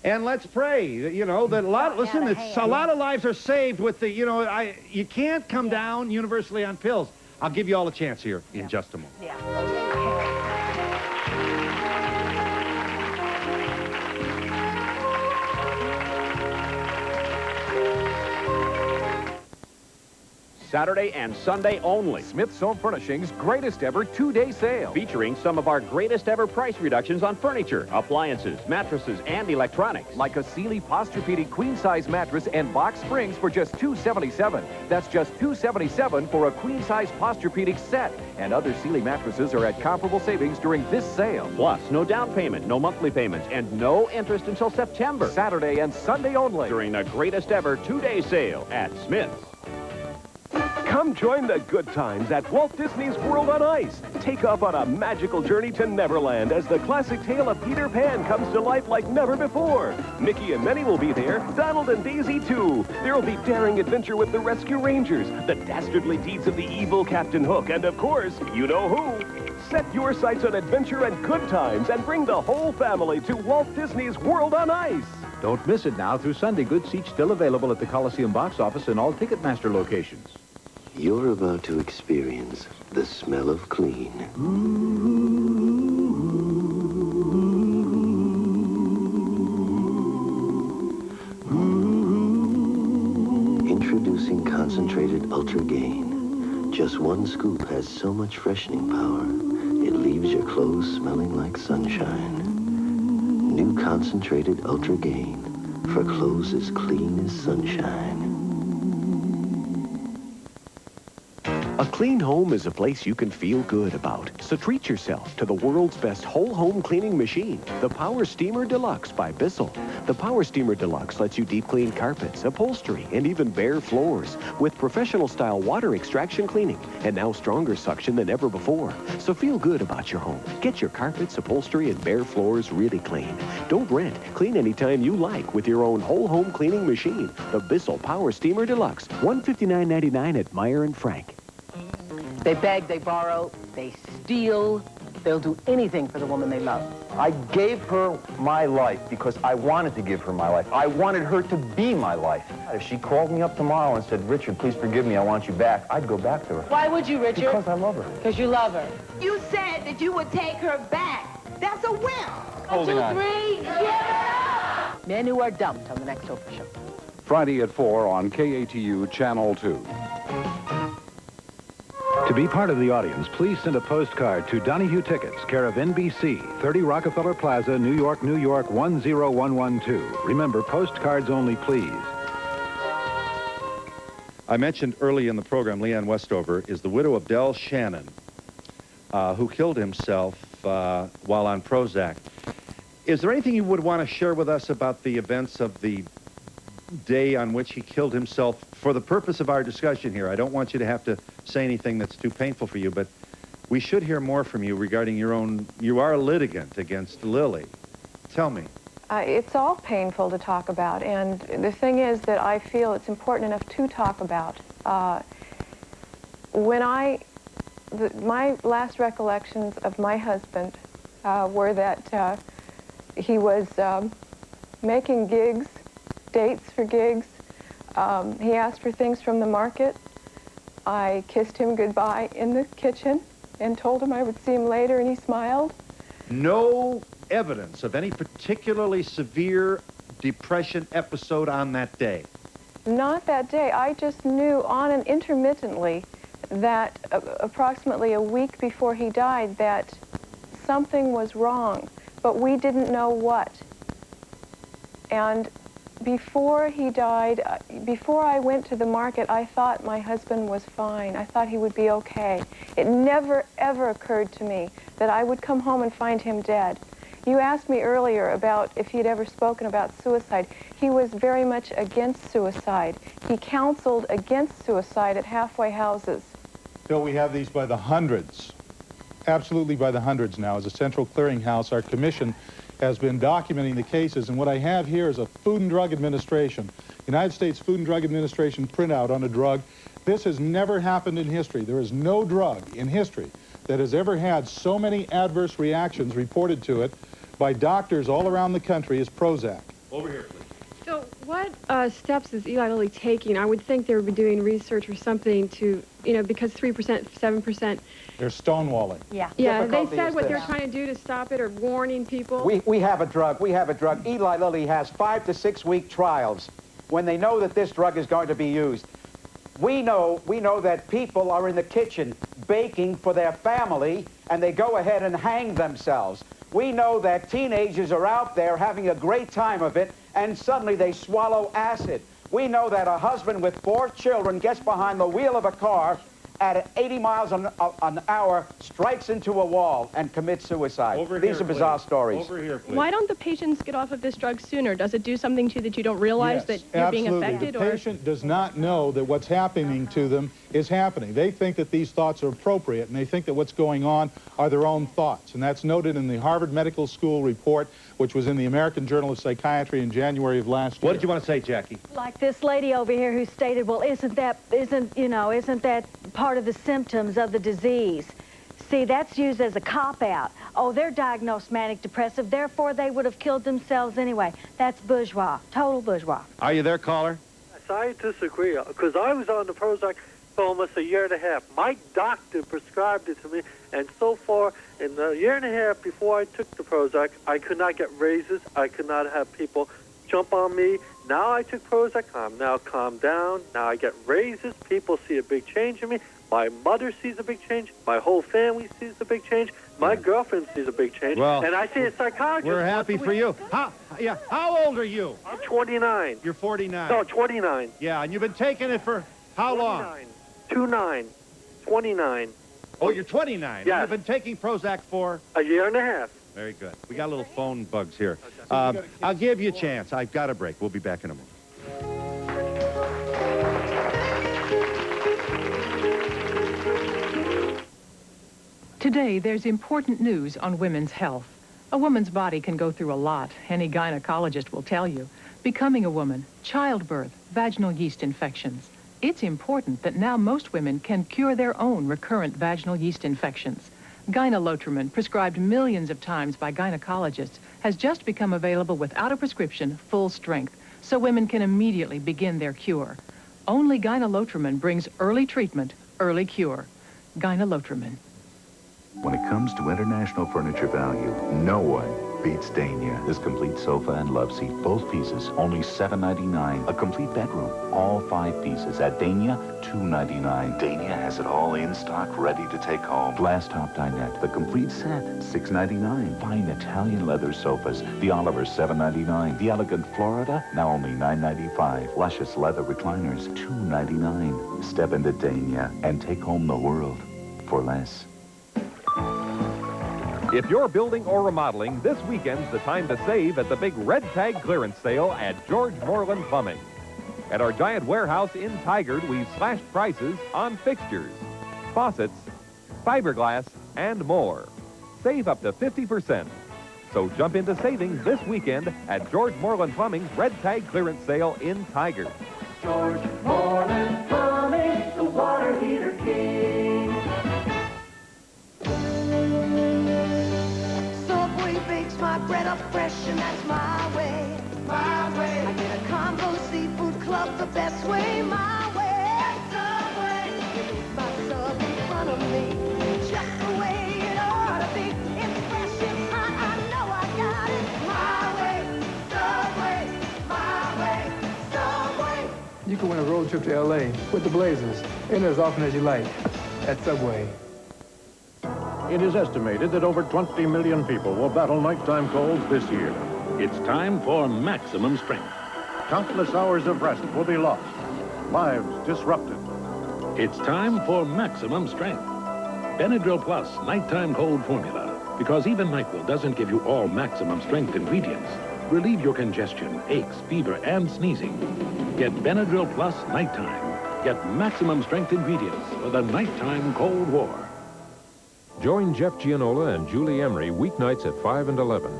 And let's pray, you know, that a lot of lives are saved with the, you know, you can't come down universally on pills. I'll give you all a chance here in just a moment. Saturday and Sunday only. Smith's Home Furnishings' greatest ever two-day sale. Featuring some of our greatest ever price reductions on furniture, appliances, mattresses, and electronics. Like a Sealy Posturepedic queen-size mattress and box springs for just $277. That's just $277 for a queen-size Posturepedic set. And other Sealy mattresses are at comparable savings during this sale. Plus, no down payment, no monthly payments, and no interest until September. Saturday and Sunday only. During the greatest ever two-day sale at Smith's. Come join the good times at Walt Disney's World on Ice. Take off on a magical journey to Neverland as the classic tale of Peter Pan comes to life like never before. Mickey and Minnie will be there, Donald and Daisy too. There will be daring adventure with the Rescue Rangers, the dastardly deeds of the evil Captain Hook, and of course, you know who. Set your sights on adventure and good times and bring the whole family to Walt Disney's World on Ice. Don't miss it now through Sunday. Good seats still available at the Coliseum box office and all Ticketmaster locations. You're about to experience the smell of clean. Introducing concentrated Ultra Gain. Just one scoop has so much freshening power, it leaves your clothes smelling like sunshine. New concentrated Ultra Gain for clothes as clean as sunshine. A clean home is a place you can feel good about. So treat yourself to the world's best whole home cleaning machine, the Power Steamer Deluxe by Bissell. The Power Steamer Deluxe lets you deep clean carpets, upholstery, and even bare floors with professional style water extraction cleaning and now stronger suction than ever before. So feel good about your home. Get your carpets, upholstery, and bare floors really clean. Don't rent. Clean anytime you like with your own whole home cleaning machine. The Bissell Power Steamer Deluxe, $159.99 at Meyer and Frank. They beg, they borrow, they steal. They'll do anything for the woman they love. I gave her my life because I wanted to give her my life. I wanted her to be my life. If she called me up tomorrow and said, Richard, please forgive me, I want you back, I'd go back to her. Why would you, Richard? Because I love her. Because you love her. You said that you would take her back. That's a win. Holding on. 1, 2, 3, give it up! Men who are dumped on the next Oprah show. Friday at 4 on KATU Channel 2. To be part of the audience, please send a postcard to Donahue Tickets, care of NBC, 30 Rockefeller Plaza, New York, 10112. Remember, postcards only, please. I mentioned early in the program, Leanne Westover is the widow of Del Shannon, who killed himself while on Prozac. Is there anything you would want to share with us about the events of the day on which he killed himself for the purpose of our discussion here? I don't want you to have to say anything that's too painful for you, but we should hear more from you regarding your own. You are a litigant against Lily. Tell me. It's all painful to talk about, and the thing is that I feel it's important enough to talk about. My last recollections of my husband were that he was making gigs, dates for gigs. He asked for things from the market. I kissed him goodbye in the kitchen and told him I would see him later, and he smiled. No evidence of any particularly severe depression episode on that day? Not that day. I just knew on and intermittently that approximately a week before he died that something was wrong, but we didn't know what. And before he died, before I went to the market, I thought my husband was fine. I thought he would be okay. It never, ever occurred to me that I would come home and find him dead. You asked me earlier about if he'd ever spoken about suicide. He was very much against suicide. He counseled against suicide at halfway houses. Bill, we have these by the hundreds, absolutely by the hundreds now. As a central clearinghouse, our commission has been documenting the cases, and what I have here is a Food and Drug Administration, United States Food and Drug Administration printout on a drug. This has never happened in history. There is no drug in history that has ever had so many adverse reactions reported to it by doctors all around the country as Prozac. Over here, please. So what steps is Eli Lilly taking? I would think they would be doing research or something to, because 3%, 7%. They're stonewalling. Yeah, they said what they're trying to do to stop it or warning people. We have a drug. We have a drug. Eli Lilly has 5 to 6 week trials when they know that this drug is going to be used. We know that people are in the kitchen baking for their family, and they go ahead and hang themselves. We know that teenagers are out there having a great time of it, and suddenly they swallow acid. We know that a husband with 4 children gets behind the wheel of a car at 80 miles an hour, strikes into a wall, and commits suicide. These are bizarre stories. Over here, please. Why don't the patients get off of this drug sooner? Does it do something to you that you don't realize that you're being affected? The patient does not know that what's happening to them is happening. They think that these thoughts are appropriate, and they think that what's going on are their own thoughts. And that's noted in the Harvard Medical School report, which was in the American Journal of Psychiatry in January of last year. What did you want to say, Jackie? Like this lady over here who stated, well, isn't that part of the symptoms of the disease? See, that's used as a cop-out. Oh, they're diagnosed manic depressive, therefore they would have killed themselves anyway. That's bourgeois, total bourgeois. Are you there, caller? Yes, I disagree, because I was on the Prozac for almost a year and a half. My doctor prescribed it to me, and so far, in the year and a half before I took the Prozac, I could not get raises. I could not have people jump on me. Now I took Prozac, I'm now calmed down. Now I get raises. People see a big change in me. My mother sees a big change. My whole family sees a big change. My girlfriend sees a big change. Well, and I see a psychologist. We're happy for you. How old are you? I'm 29. You're 49. No, 29. Yeah, and you've been taking it for how long? 29. Oh, you're 29. Yes. You've been taking Prozac for? A year and a half. Very good. We got little phone bugs here. I'll give you a chance. I've got a break. We'll be back in a moment. Today, there's important news on women's health. A woman's body can go through a lot. Any gynecologist will tell you. Becoming a woman, childbirth, vaginal yeast infections. It's important that now most women can cure their own recurrent vaginal yeast infections. Gynolotremin, prescribed millions of times by gynecologists, has just become available without a prescription, full strength, so women can immediately begin their cure. Only Gynolotremin brings early treatment, early cure. Gynolotremin. When it comes to international furniture value, no one beats Dania. This complete sofa and love seat, both pieces, only $7.99. A complete bedroom, all 5 pieces at Dania, $2.99. Dania has it all in stock, ready to take home. Glass top dinette, the complete set, $6.99. Fine Italian leather sofas, the Oliver, $7.99. The elegant Florida, now only $9.95. Luscious leather recliners, $2.99. Step into Dania and take home the world for less. If you're building or remodeling, this weekend's the time to save at the big Red Tag clearance sale at George Moreland Plumbing. At our giant warehouse in Tigard, we've slashed prices on fixtures, faucets, fiberglass, and more. Save up to 50%. So jump into savings this weekend at George Moreland Plumbing's Red Tag clearance sale in Tigard. George Moreland Plumbing, the water heater king. My bread up fresh, and that's my way. My way. I get a combo seafood club the best way. My way. Subway. You leave my sub in front of me, just the way it ought to be. It's fresh, it's hot, I know I got it. My way. Subway. My way. Subway. You can win a road trip to L.A. with the Blazers, in as often as you like, at Subway. It is estimated that over 20 million people will battle nighttime colds this year. It's time for maximum strength. Countless hours of rest will be lost, lives disrupted. It's time for maximum strength. Benadryl Plus Nighttime Cold Formula. Because even NyQuil doesn't give you all maximum strength ingredients. Relieve your congestion, aches, fever, and sneezing. Get Benadryl Plus Nighttime. Get maximum strength ingredients for the nighttime Cold War. Join Jeff Gianola and Julie Emery weeknights at 5 and 11.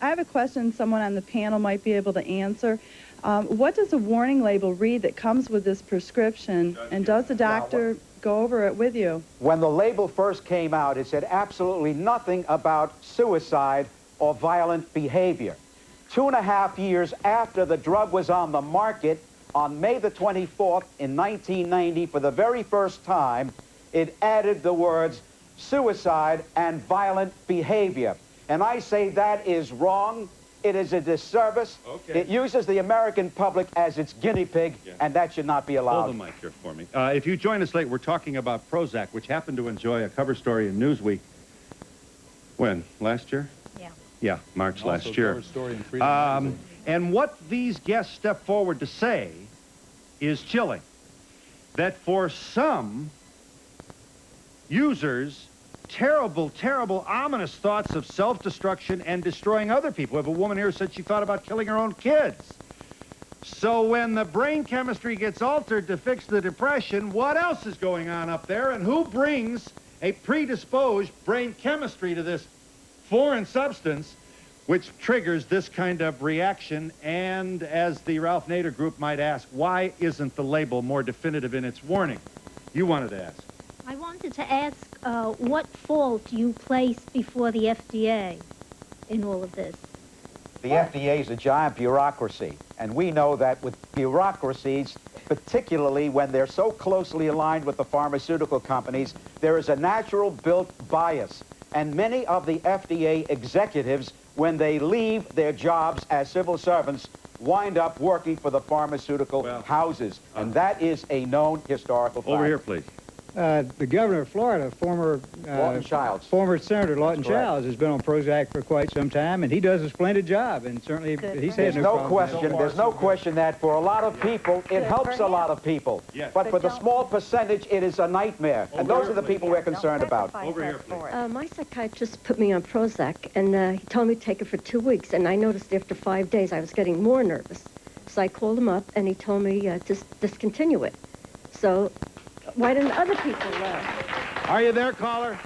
I have a question someone on the panel might be able to answer. What does the warning label read that comes with this prescription, and does the doctor go over it with you? When the label first came out, it said absolutely nothing about suicide or violent behavior. 2.5 years after the drug was on the market, on May the 24th in 1990, for the very first time, it added the words suicide and violent behavior. And I say that is wrong. It is a disservice. Okay. It uses the American public as its guinea pig, and that should not be allowed. Hold the mic here for me. If you join us late, we're talking about Prozac, which happened to enjoy a cover story in Newsweek. When? Last year? Yeah. Yeah, March Also last year. cover story in Freedom Magazine. And what these guests step forward to say is chilling. That for some users, terrible, terrible, ominous thoughts of self-destruction and destroying other people. We have a woman here who said she thought about killing her own kids. So when the brain chemistry gets altered to fix the depression, what else is going on up there? And who brings a predisposed brain chemistry to this foreign substance which triggers this kind of reaction? And as the Ralph Nader group might ask, why isn't the label more definitive in its warning? You wanted to ask. I wanted to ask what fault you place before the FDA in all of this. The FDA is a giant bureaucracy, and we know that with bureaucracies, particularly when they're so closely aligned with the pharmaceutical companies, there is a natural built bias. And many of the FDA executives, when they leave their jobs as civil servants, wind up working for the pharmaceutical houses. And that is a known historical fact. Over here, please. The governor of Florida, former Senator Lawton Childs, has been on Prozac for quite some time, and he does a splendid job, and certainly he's had no problem. There's no question that for a lot of people, it helps a lot of people. Yes. But for the small percentage, it is a nightmare. And those are the people we're concerned about. Over here, please. My psychiatrist put me on Prozac, and he told me to take it for 2 weeks, and I noticed after 5 days I was getting more nervous. So I called him up, and he told me to discontinue it. So why didn't other people Are you there, caller?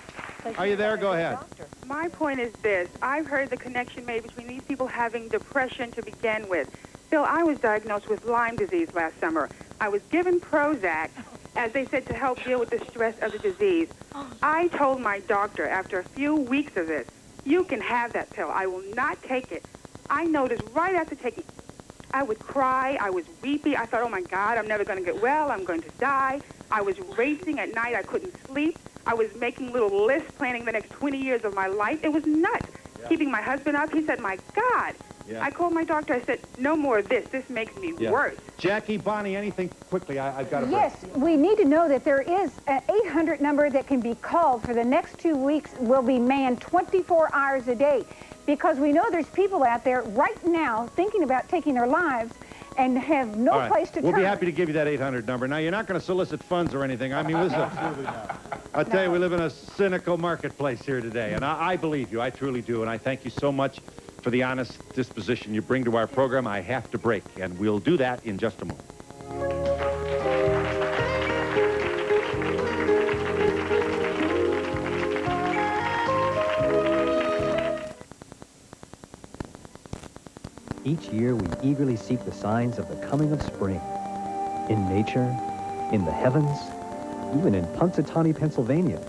Are you there? Go ahead. My point is this. I've heard the connection made between these people having depression to begin with. Phil, I was diagnosed with Lyme disease last summer. I was given Prozac, as they said, to help deal with the stress of the disease. I told my doctor after a few weeks of this, you can have that pill. I will not take it. I noticed right after taking it, I would cry. I was weepy. I thought, oh, my God, I'm never going to get well. I'm going to die. I was racing at night. I couldn't sleep. I was making little lists, planning the next 20 years of my life. It was nuts. Keeping my husband up. He said, my God. I called my doctor. I said, no more of this. This makes me worse. Jackie, Bonnie, anything quickly? I've got to Yes, we need to know that there is an 800 number that can be called for the next 2 weeks. Will be manned 24 hours a day, because we know there's people out there right now thinking about taking their lives and have no place to turn. We'll be happy to give you that 800 number. Now, you're not going to solicit funds or anything. I mean, I tell you, we live in a cynical marketplace here today, and I believe you. I truly do, and I thank you so much for the honest disposition you bring to our program. I have to break, and we'll do that in just a moment. Each year, we eagerly seek the signs of the coming of spring. In nature, in the heavens, even in Punxsutawney, Pennsylvania.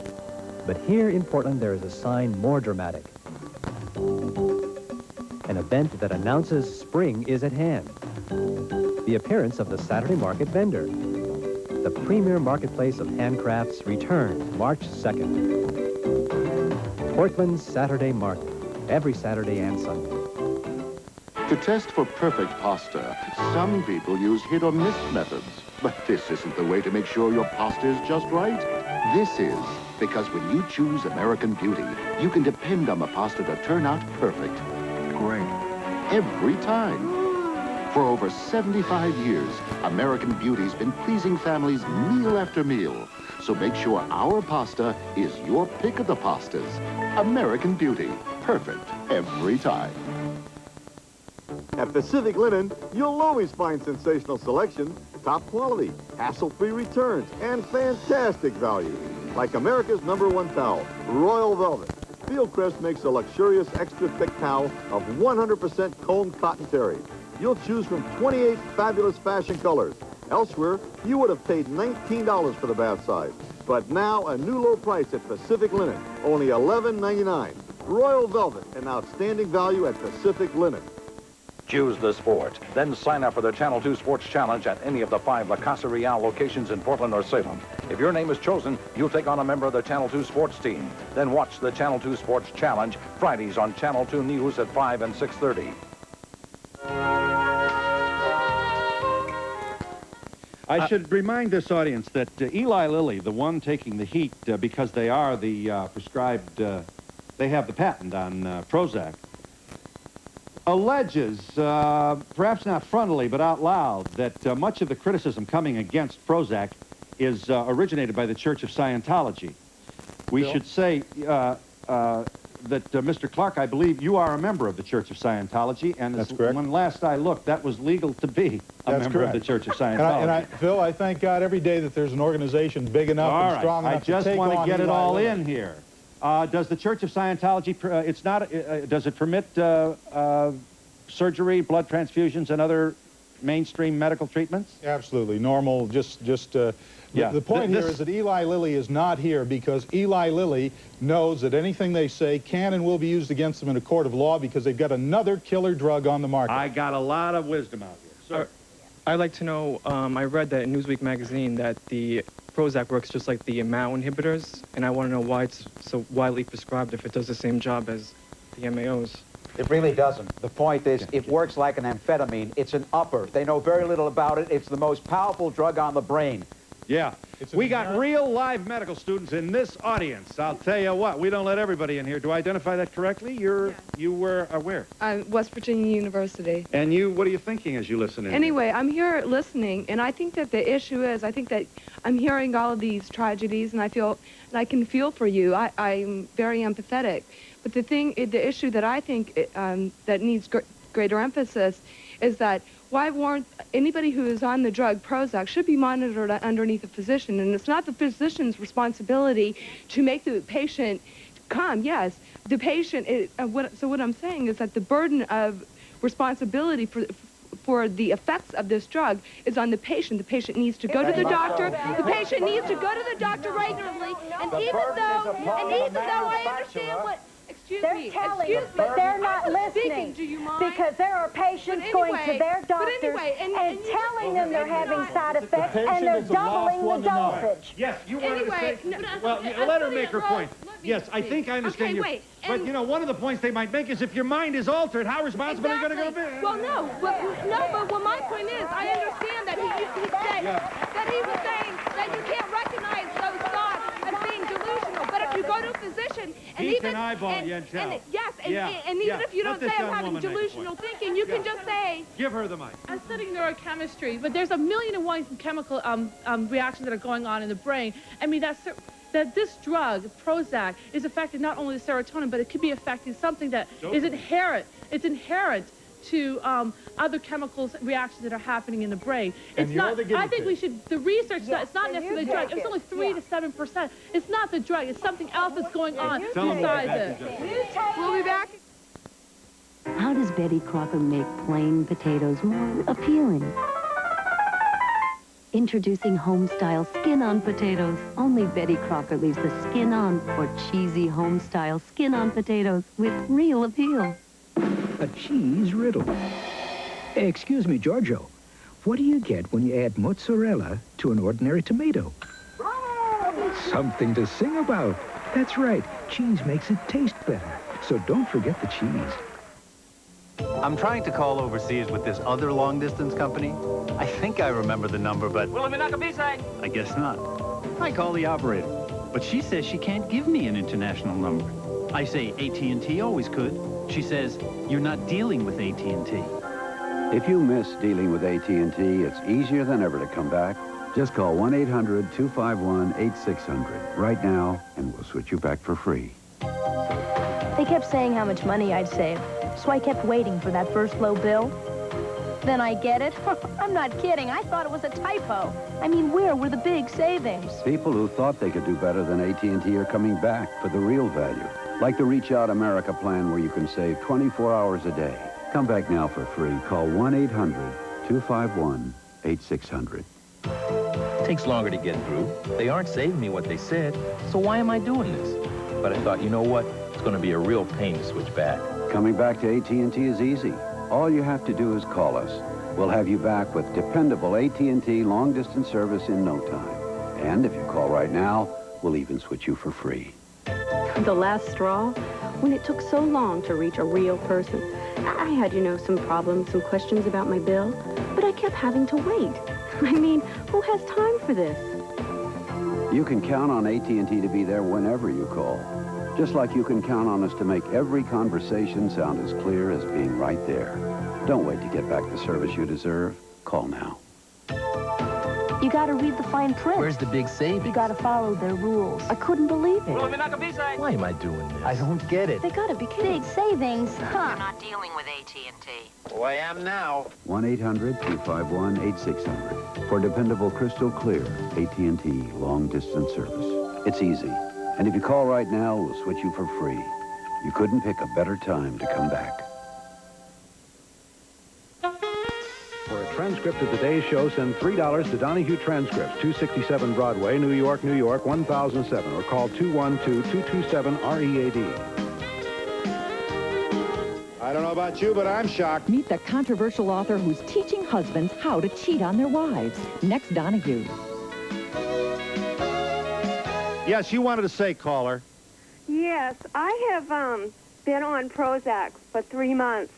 But here in Portland, there is a sign more dramatic. An event that announces spring is at hand. The appearance of the Saturday Market vendor. The premier marketplace of handcrafts returns March 2nd. Portland's Saturday Market, every Saturday and Sunday. To test for perfect pasta, some people use hit-or-miss methods. But this isn't the way to make sure your pasta is just right. This is, because when you choose American Beauty, you can depend on the pasta to turn out perfect. Great. Every time. For over 75 years, American Beauty's been pleasing families meal after meal. So make sure our pasta is your pick of the pastas. American Beauty, perfect every time. At Pacific Linen, you'll always find sensational selection, top quality, hassle-free returns, and fantastic value. Like America's #1 towel, Royal Velvet. Fieldcrest makes a luxurious extra thick towel of 100% combed cotton terry. You'll choose from 28 fabulous fashion colors. Elsewhere, you would have paid $19 for the bath size. But now, a new low price at Pacific Linen, only $11.99. Royal Velvet, an outstanding value at Pacific Linen. Choose the sport. Then sign up for the Channel 2 Sports Challenge at any of the 5 La Casa Real locations in Portland or Salem. If your name is chosen, you'll take on a member of the Channel 2 Sports team. Then watch the Channel 2 Sports Challenge Fridays on Channel 2 News at 5 and 6:30. I should remind this audience that Eli Lilly, the one taking the heat because they are the prescribed, they have the patent on Prozac, alleges, perhaps not frontally but out loud, that much of the criticism coming against Prozac is originated by the Church of Scientology. We should say that, Mr. Clark, I believe you are a member of the Church of Scientology, and That's correct. When last I looked, that was legal to be a member of the Church of Scientology. Phil, I thank God every day that there's an organization big enough and strong enough to take on I just want to get it all Lilly. in here. Does the Church of Scientology, does it permit surgery, blood transfusions, and other mainstream medical treatments? Absolutely. Normal, the point here is that Eli Lilly is not here because Eli Lilly knows that anything they say can and will be used against them in a court of law because they've got another killer drug on the market. I got a lot of wisdom out here. Sir. I'd like to know, I read that in Newsweek magazine that the Prozac works just like the MAO inhibitors, and I want to know why it's so widely prescribed if it does the same job as the MAOs. It really doesn't. The point is, it works like an amphetamine. It's an upper. They know very little about it. It's the most powerful drug on the brain. Yeah. We got real live medical students in this audience. I'll tell you what, we don't let everybody in here. Do I identify that correctly? You were where? West Virginia University. And you, what are you thinking as you listen in? Anyway, I'm here listening, and I think that the issue is, I think that I'm hearing all of these tragedies, and I can feel for you. I'm very empathetic. But the issue that I think that needs greater emphasis is that why weren't anybody who is on the drug Prozac should be monitored underneath a physician, and it's not the physician's responsibility to make the patient calm. Yes, the patient is, so what I'm saying is that the burden of responsibility for the effects of this drug is on the patient. The patient needs to go to the doctor. The patient needs to go to the doctor regularly, and even though I understand what. They're telling us, but they're not listening because there are patients going to their doctors and telling them they're having side effects and they're doubling the dosage. Yes, you wanted to say. Well, let her make her point. Yes, I think I understand you. But you know, one of the points they might make is if your mind is altered, how responsible are you going to be? Well, no, but my point is, I understand that he was saying that you can't recognize those thoughts as being delusional. But if you go to a physician and even even if you don't say I'm having delusional thinking, you can just say. Give her the mic. I'm studying neurochemistry, but there's 1,000,001 chemical reactions that are going on in the brain. I mean, that this drug, Prozac, is affecting not only the serotonin, but it could be affecting something that is inherent. It's inherent to other chemicals reactions that are happening in the brain. It's not. I think we should. The research. It's not necessarily the drug. It's only 3 to 7%. It's not the drug. It's something else that's going on besides it. We'll be back. How does Betty Crocker make plain potatoes more appealing? Introducing home-style skin-on potatoes. Only Betty Crocker leaves the skin on for cheesy home-style skin-on potatoes with real appeal. A cheese riddle. Excuse me, Giorgio. What do you get when you add mozzarella to an ordinary tomato? Something to sing about. That's right. Cheese makes it taste better. So don't forget the cheese. I'm trying to call overseas with this other long-distance company. I think I remember the number, but I guess not. I call the operator, but she says she can't give me an international number. I say AT&T always could. She says, you're not dealing with AT&T. If you miss dealing with AT&T, it's easier than ever to come back. Just call 1-800-251-8600 right now, and we'll switch you back for free. They kept saying how much money I'd save, so I kept waiting for that first low bill. Then I get it. I'm not kidding. I thought it was a typo. I mean, where were the big savings? People who thought they could do better than AT&T are coming back for the real value. Like the Reach Out America plan where you can save 24 hours a day. Come back now for free. Call 1-800-251-8600. Takes longer to get through. They aren't saving me what they said, so why am I doing this? But I thought, you know what? It's going to be a real pain to switch back. Coming back to AT&T is easy. All you have to do is call us. We'll have you back with dependable AT&T long-distance service in no time. And if you call right now, we'll even switch you for free. The last straw, when it took so long to reach a real person. I had, some problems, some questions about my bill, but I kept having to wait. I mean, who has time for this? You can count on AT&T to be there whenever you call. Just like you can count on us to make every conversation sound as clear as being right there. Don't wait to get back the service you deserve. Call now. You gotta read the fine print. Where's the big savings? You gotta follow their rules. I couldn't believe it. Why am I doing this? I don't get it. They gotta be kidding. Big savings, huh? You're not dealing with AT&T. Oh, I am now. 1-800-251-8600 for dependable, crystal clear AT&T long-distance service. It's easy. And if you call right now, we'll switch you for free. You couldn't pick a better time to come back. For a transcript of today's show, send $3 to Donahue Transcripts, 267 Broadway, New York, 1007, or call 212-227-READ. I don't know about you, but I'm shocked. Meet the controversial author who's teaching husbands how to cheat on their wives. Next, Donahue. Yes, you wanted to say, caller. Yes, I have been on Prozac for 3 months,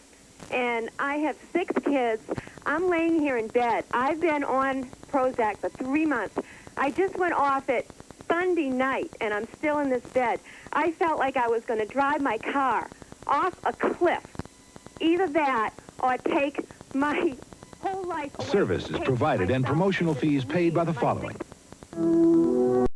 and I have 6 kids. I'm laying here in bed. I've been on Prozac for 3 months. I just went off it Sunday night, and I'm still in this bed. I felt like I was going to drive my car off a cliff. Either that or take my whole life away. Service is provided and promotional fees paid by the following.